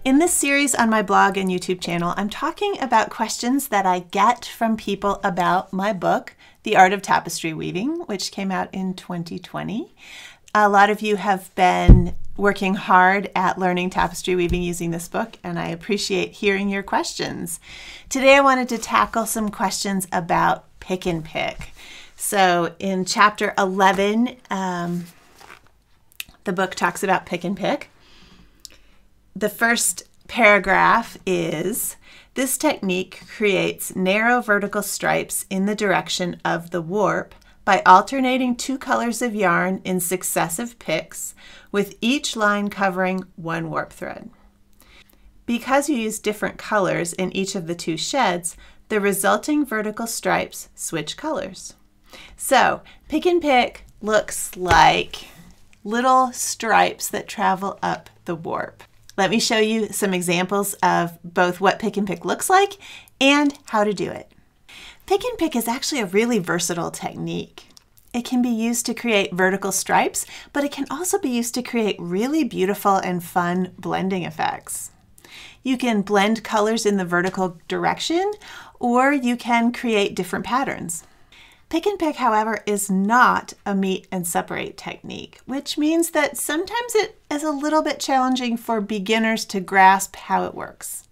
In this series on my blog and YouTube channel, I'm talking about questions that I get from people about my book, The Art of Tapestry Weaving, which came out in 2020. A lot of you have been working hard at learning tapestry weaving using this book, and I appreciate hearing your questions. Today I wanted to tackle some questions about pick and pick. So in chapter 11, the book talks about pick and pick. The first paragraph is, this technique creates narrow vertical stripes in the direction of the warp by alternating two colors of yarn in successive picks, with each line covering one warp thread. Because you use different colors in each of the two sheds, the resulting vertical stripes switch colors. So pick and pick looks like little stripes that travel up the warp. Let me show you some examples of both what pick and pick looks like and how to do it. Pick and pick is actually a really versatile technique. It can be used to create vertical stripes, but it can also be used to create really beautiful and fun blending effects. You can blend colors in the vertical direction, or you can create different patterns. Pick and pick, however, is not a meet and separate technique, which means that sometimes it is a little bit challenging for beginners to grasp how it works.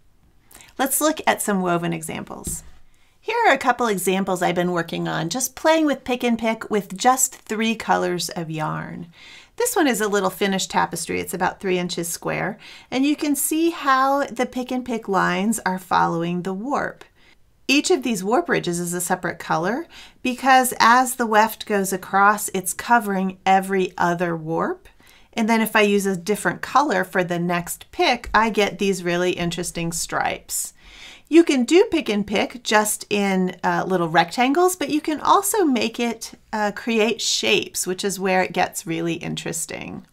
Let's look at some woven examples. Here are a couple examples I've been working on, just playing with pick and pick with just 3 colors of yarn. This one is a little finished tapestry. It's about 3 inches square, and you can see how the pick and pick lines are following the warp. Each of these warp ridges is a separate color because as the weft goes across, it's covering every other warp. And then if I use a different color for the next pick, I get these really interesting stripes. You can do pick and pick just in little rectangles, but you can also make it create shapes, which is where it gets really interesting.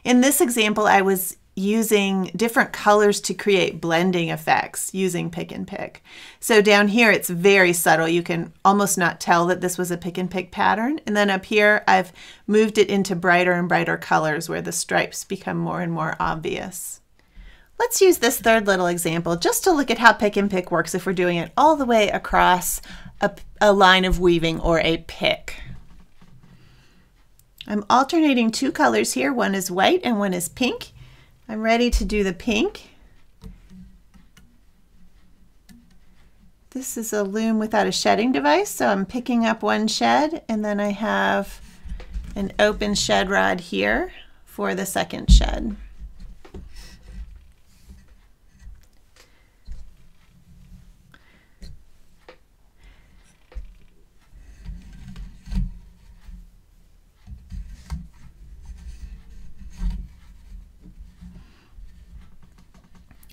In this example, I was using different colors to create blending effects using pick and pick. So down here it's very subtle. You can almost not tell that this was a pick and pick pattern. And then up here I've moved it into brighter and brighter colors where the stripes become more and more obvious. Let's use this third little example just to look at how pick and pick works if we're doing it all the way across a line of weaving or a pick. I'm alternating 2 colors here. One is white and one is pink. I'm ready to do the pink. This is a loom without a shedding device, so I'm picking up one shed, and then I have an open shed rod here for the second shed.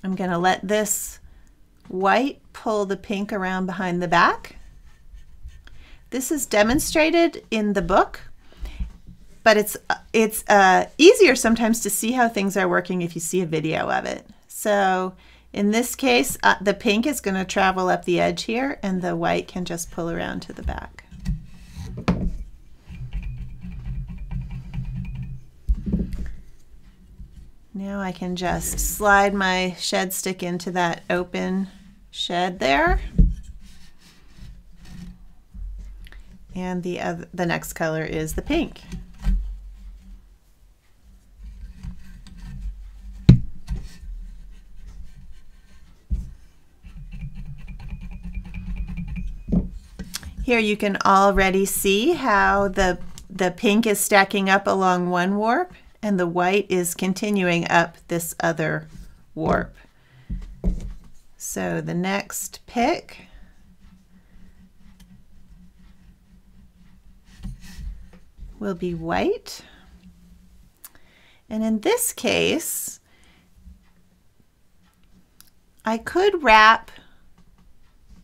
I'm going to let this white pull the pink around behind the back. This is demonstrated in the book, but it's easier sometimes to see how things are working if you see a video of it. So in this case, the pink is going to travel up the edge here, and the white can just pull around to the back. Now I can just slide my shed stick into that open shed there. And the next color is the pink. Here you can already see how the pink is stacking up along one warp, and the white is continuing up this other warp. So the next pick will be white. And in this case, I could wrap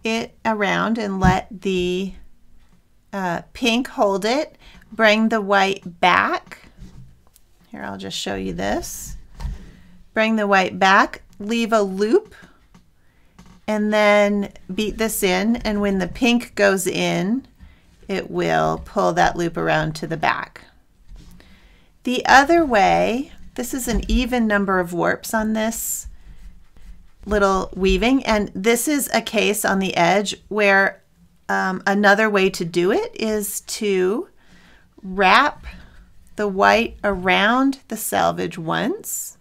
it around and let the pink hold it, bring the white back. Here, I'll just show you this. Bring the white back, leave a loop, and then beat this in, and when the pink goes in, it will pull that loop around to the back. The other way, this is an even number of warps on this little weaving, and this is a case on the edge where another way to do it is to wrap the white around the selvage once,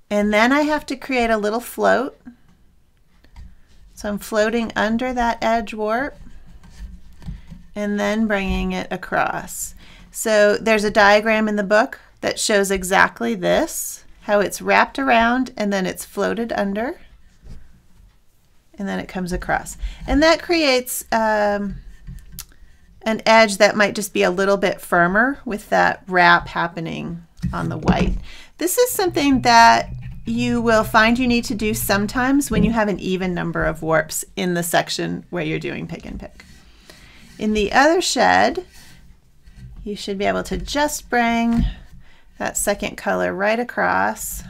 and then I have to create a little float. So I'm floating under that edge warp and then bringing it across. So there's a diagram in the book that shows exactly this, how it's wrapped around and then it's floated under and then it comes across. And that creates an edge that might just be a little bit firmer with that wrap happening on the white. This is something that you will find you need to do sometimes when you have an even number of warps in the section where you're doing pick and pick. In the other shed, you should be able to just bring that second color right across.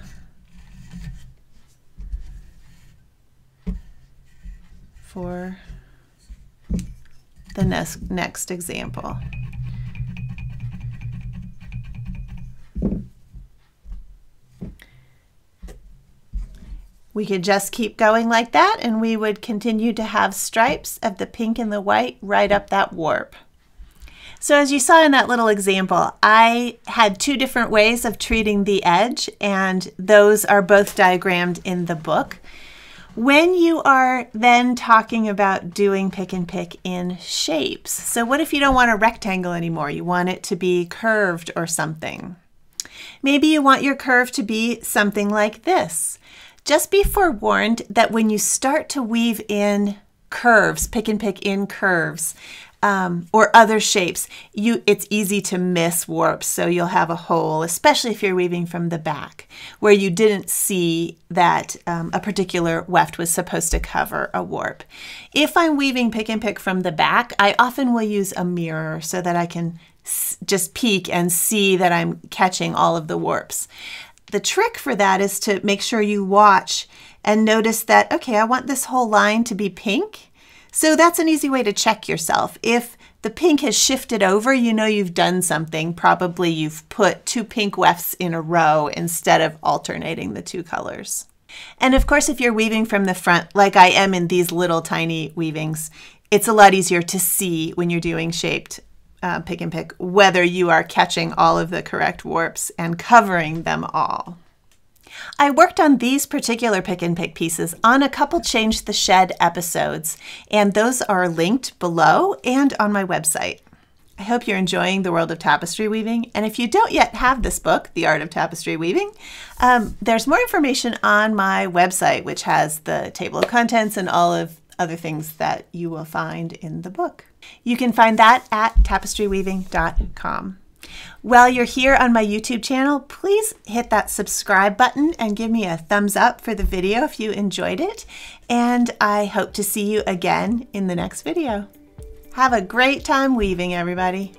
For the next example. We could just keep going like that and we would continue to have stripes of the pink and the white right up that warp. So as you saw in that little example, I had two different ways of treating the edge, and those are both diagrammed in the book. When you are then talking about doing pick and pick in shapes, so what if you don't want a rectangle anymore? You want it to be curved or something. Maybe you want your curve to be something like this. Just be forewarned that when you start to weave in curves, pick and pick in curves, or other shapes, it's easy to miss warps, so you'll have a hole, especially if you're weaving from the back, where you didn't see that a particular weft was supposed to cover a warp. If I'm weaving pick and pick from the back, I often will use a mirror so that I can just peek and see that I'm catching all of the warps. The trick for that is to make sure you watch and notice that, okay, I want this whole line to be pink. So that's an easy way to check yourself. If the pink has shifted over, you know you've done something. Probably you've put two pink wefts in a row instead of alternating the two colors. And of course, if you're weaving from the front, like I am in these little tiny weavings, it's a lot easier to see when you're doing shaped pick and pick whether you are catching all of the correct warps and covering them all. I worked on these particular pick and pick pieces on a couple Change the Shed episodes, and those are linked below and on my website. I hope you're enjoying the world of tapestry weaving, and if you don't yet have this book, The Art of Tapestry Weaving, there's more information on my website, which has the table of contents and all of other things that you will find in the book. You can find that at tapestryweaving.com. While you're here on my YouTube channel, please hit that subscribe button and give me a thumbs up for the video if you enjoyed it. And I hope to see you again in the next video. Have a great time weaving, everybody.